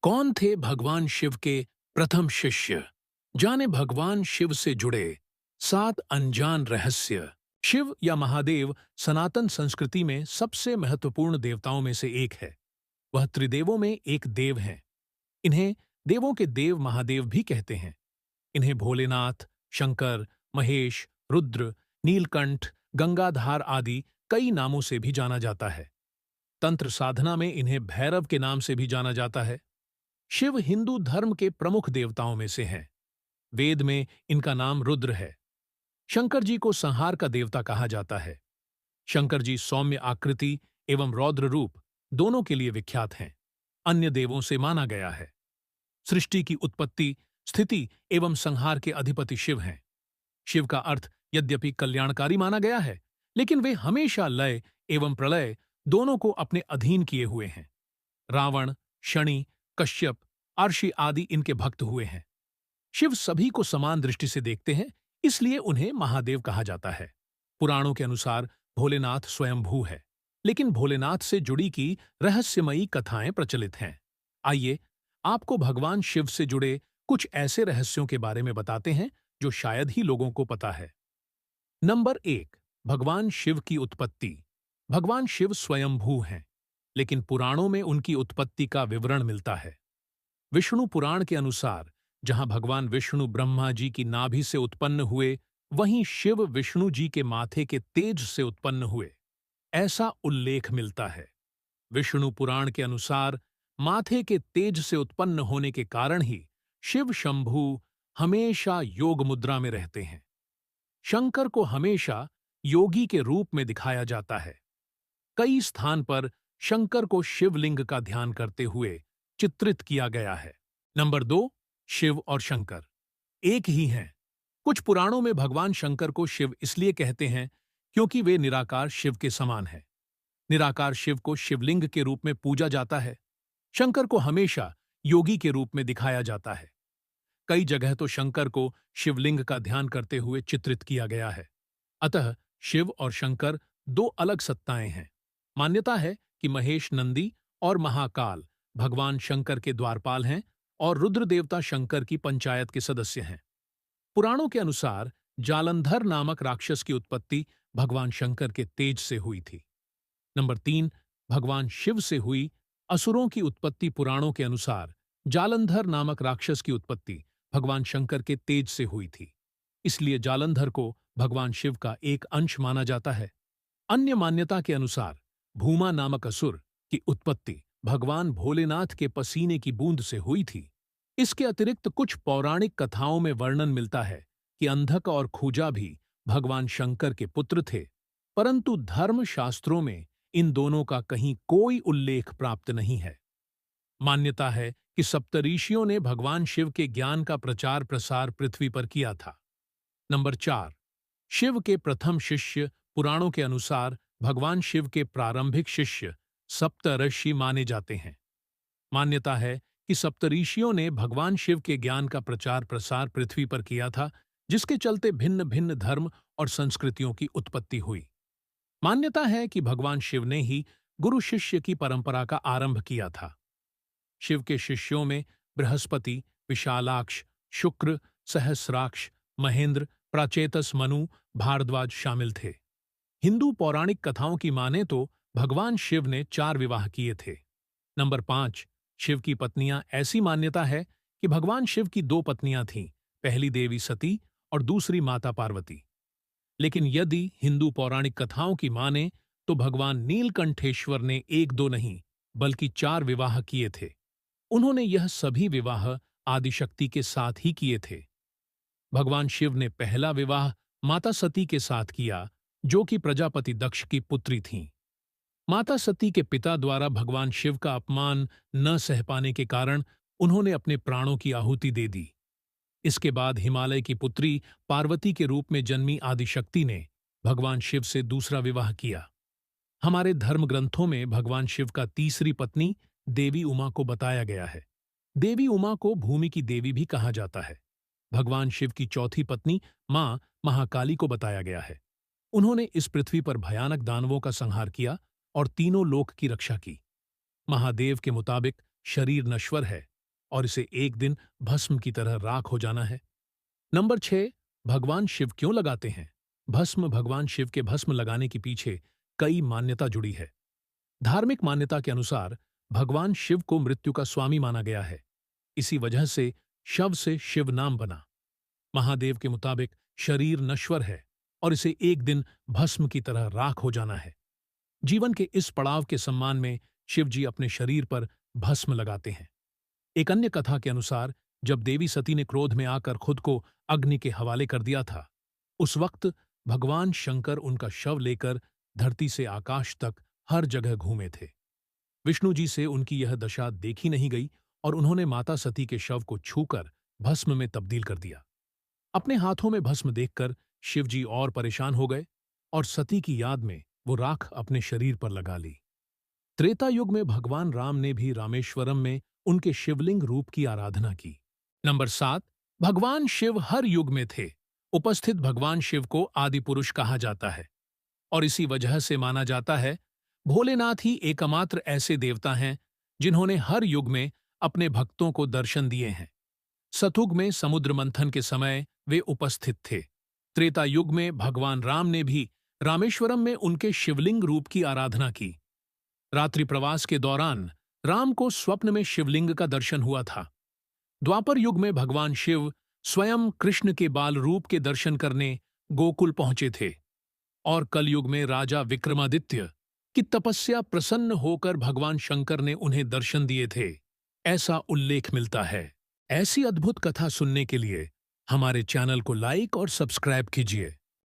कौन थे भगवान शिव के प्रथम शिष्य? जाने भगवान शिव से जुड़े 7 अनजान रहस्य। शिव या महादेव सनातन संस्कृति में सबसे महत्वपूर्ण देवताओं में से एक है। वह त्रिदेवों में एक देव हैं। इन्हें देवों के देव महादेव भी कहते हैं। इन्हें भोलेनाथ, शंकर, महेश, रुद्र, नीलकंठ, गंगाधार आदि कई नामों से भी जाना जाता है। तंत्र साधना में इन्हें भैरव के नाम से भी जाना जाता है। शिव हिंदू धर्म के प्रमुख देवताओं में से हैं। वेद में इनका नाम रुद्र है। शंकर जी को संहार का देवता कहा जाता है। शंकर जी सौम्य आकृति एवं रौद्र रूप दोनों के लिए विख्यात हैं। अन्य देवों से माना गया है। सृष्टि की उत्पत्ति, स्थिति एवं संहार के अधिपति शिव हैं। शिव का अर्थ यद्यपि कल्याणकारी माना गया है, लेकिन वे हमेशा लय एवं प्रलय दोनों को अपने अधीन किए हुए हैं। रावण, शनि, कश्यप, अर्षि आदि इनके भक्त हुए हैं। शिव सभी को समान दृष्टि से देखते हैं, इसलिए उन्हें महादेव कहा जाता है। पुराणों के अनुसार भोलेनाथ स्वयंभू है, लेकिन भोलेनाथ से जुड़ी की रहस्यमयी कथाएं प्रचलित हैं। आइए आपको भगवान शिव से जुड़े कुछ ऐसे रहस्यों के बारे में बताते हैं जो शायद ही लोगों को पता है। नंबर 1, भगवान शिव की उत्पत्ति। भगवान शिव स्वयंभू हैं, लेकिन पुराणों में उनकी उत्पत्ति का विवरण मिलता है। विष्णु पुराण के अनुसार जहां भगवान विष्णु ब्रह्मा जी की नाभि से उत्पन्न हुए, वहीं शिव विष्णु जी के माथे के तेज से उत्पन्न हुए, ऐसा उल्लेख मिलता है। विष्णु पुराण के अनुसार माथे के तेज से उत्पन्न होने के कारण ही शिव शंभू हमेशा योग मुद्रा में रहते हैं। शंकर को हमेशा योगी के रूप में दिखाया जाता है। कई स्थान पर शंकर को शिवलिंग का ध्यान करते हुए चित्रित किया गया है। नंबर 2, शिव और शंकर एक ही हैं। कुछ पुराणों में भगवान शंकर को शिव इसलिए कहते हैं क्योंकि वे निराकार शिव के समान हैं। निराकार शिव को शिवलिंग के रूप में पूजा जाता है। शंकर को हमेशा योगी के रूप में दिखाया जाता है। कई जगह तो शंकर को शिवलिंग का ध्यान करते हुए चित्रित किया गया है। अतः शिव और शंकर दो अलग सत्ताएं हैं। मान्यता है कि महेश नंदी और महाकाल भगवान शंकर के द्वारपाल हैं और रुद्र देवता शंकर की पंचायत के सदस्य हैं। पुराणों के अनुसार जालंधर नामक राक्षस की उत्पत्ति भगवान शंकर के तेज से हुई थी। नंबर 3, भगवान शिव से हुई असुरों की उत्पत्ति। पुराणों के अनुसार जालंधर नामक राक्षस की उत्पत्ति भगवान शंकर के तेज से हुई थी, इसलिए जालंधर को भगवान शिव का एक अंश माना जाता है। अन्य मान्यता के अनुसार भूमा नामक असुर की उत्पत्ति भगवान भोलेनाथ के पसीने की बूंद से हुई थी। इसके अतिरिक्त कुछ पौराणिक कथाओं में वर्णन मिलता है कि अंधक और खूजा भी भगवान शंकर के पुत्र थे, परंतु धर्म शास्त्रों में इन दोनों का कहीं कोई उल्लेख प्राप्त नहीं है। मान्यता है कि सप्तऋषियों ने भगवान शिव के ज्ञान का प्रचार प्रसार पृथ्वी पर किया था। नंबर 4, शिव के प्रथम शिष्य। पुराणों के अनुसार भगवान शिव के प्रारंभिक शिष्य सप्तऋषि माने जाते हैं। मान्यता है कि सप्तऋषियों ने भगवान शिव के ज्ञान का प्रचार प्रसार पृथ्वी पर किया था, जिसके चलते भिन्न भिन्न धर्म और संस्कृतियों की उत्पत्ति हुई। मान्यता है कि भगवान शिव ने ही गुरु शिष्य की परंपरा का आरंभ किया था। शिव के शिष्यों में बृहस्पति, विशालाक्ष, शुक्र, सहस्राक्ष, महेंद्र, प्राचेतस, मनु, भारद्वाज शामिल थे। हिंदू पौराणिक कथाओं की माने तो भगवान शिव ने 4 विवाह किए थे। नंबर 5, शिव की पत्नियां। ऐसी मान्यता है कि भगवान शिव की 2 पत्नियां थीं, पहली देवी सती और दूसरी माता पार्वती। लेकिन यदि हिंदू पौराणिक कथाओं की माने तो भगवान नीलकंठेश्वर ने 1-2 नहीं बल्कि 4 विवाह किए थे। उन्होंने यह सभी विवाह आदिशक्ति के साथ ही किए थे। भगवान शिव ने पहला विवाह माता सती के साथ किया, जो कि प्रजापति दक्ष की पुत्री थीं। माता सती के पिता द्वारा भगवान शिव का अपमान न सह पाने के कारण उन्होंने अपने प्राणों की आहुति दे दी। इसके बाद हिमालय की पुत्री पार्वती के रूप में जन्मी आदिशक्ति ने भगवान शिव से दूसरा विवाह किया। हमारे धर्म ग्रंथों में भगवान शिव का तीसरी पत्नी देवी उमा को बताया गया है। देवी उमा को भूमि की देवी भी कहा जाता है। भगवान शिव की चौथी पत्नी मां महाकाली को बताया गया है। उन्होंने इस पृथ्वी पर भयानक दानवों का संहार किया और तीनों लोक की रक्षा की। महादेव के मुताबिक शरीर नश्वर है, और इसे एक दिन भस्म की तरह राख हो जाना है। नंबर 6, भगवान शिव क्यों लगाते हैं? भस्म भगवान शिव के भस्म लगाने के पीछे कई मान्यता जुड़ी है। धार्मिक मान्यता के अनुसार भगवान शिव को मृत्यु का स्वामी माना गया है। इसी वजह से शव से शिव नाम बना। महादेव के मुताबिक शरीर नश्वर है और इसे एक दिन भस्म की तरह राख हो जाना है। जीवन के इस पड़ाव के सम्मान में शिव जी अपने शरीर पर भस्म लगाते हैं। एक अन्य कथा के अनुसार जब देवी सती ने क्रोध में आकर खुद को अग्नि के हवाले कर दिया था, उस वक्त भगवान शंकर उनका शव लेकर धरती से आकाश तक हर जगह घूमे थे। विष्णु जी से उनकी यह दशा देखी नहीं गई और उन्होंने माता सती के शव को छूकर भस्म में तब्दील कर दिया। अपने हाथों में भस्म देखकर शिव जी और परेशान हो गए और सती की याद में वो राख अपने शरीर पर लगा ली। त्रेता युग में भगवान राम ने भी रामेश्वरम में उनके शिवलिंग रूप की आराधना की। नंबर 7, भगवान शिव हर युग में थे। उपस्थित भगवान शिव को आदि पुरुष कहा जाता है और इसी वजह से माना जाता है भोलेनाथ ही एकमात्र ऐसे देवता हैं जिन्होंने हर युग में अपने भक्तों को दर्शन दिए हैं। सतयुग में समुद्र मंथन के समय वे उपस्थित थे। त्रेता युग में भगवान राम ने भी रामेश्वरम में उनके शिवलिंग रूप की आराधना की। रात्रि प्रवास के दौरान राम को स्वप्न में शिवलिंग का दर्शन हुआ था। द्वापर युग में भगवान शिव स्वयं कृष्ण के बाल रूप के दर्शन करने गोकुल पहुंचे थे और कलयुग में राजा विक्रमादित्य की तपस्या प्रसन्न होकर भगवान शंकर ने उन्हें दर्शन दिए थे, ऐसा उल्लेख मिलता है। ऐसी अद्भुत कथा सुनने के लिए हमारे चैनल को लाइक और सब्सक्राइब कीजिए।